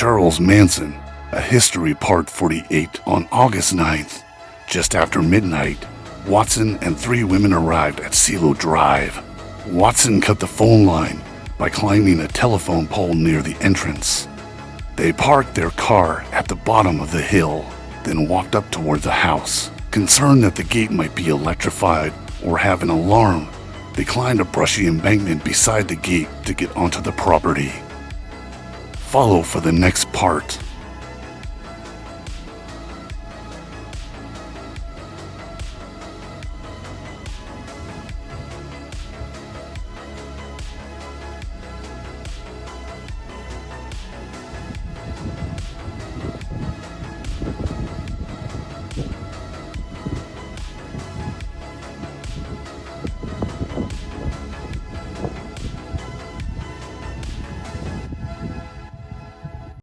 Charles Manson, A History Part 48. On August 9th, just after midnight, Watson and 3 women arrived at CeeLo Drive. Watson cut the phone line by climbing a telephone pole near the entrance. They parked their car at the bottom of the hill, then walked up toward the house. Concerned that the gate might be electrified or have an alarm, they climbed a brushy embankment beside the gate to get onto the property. Follow for the next part.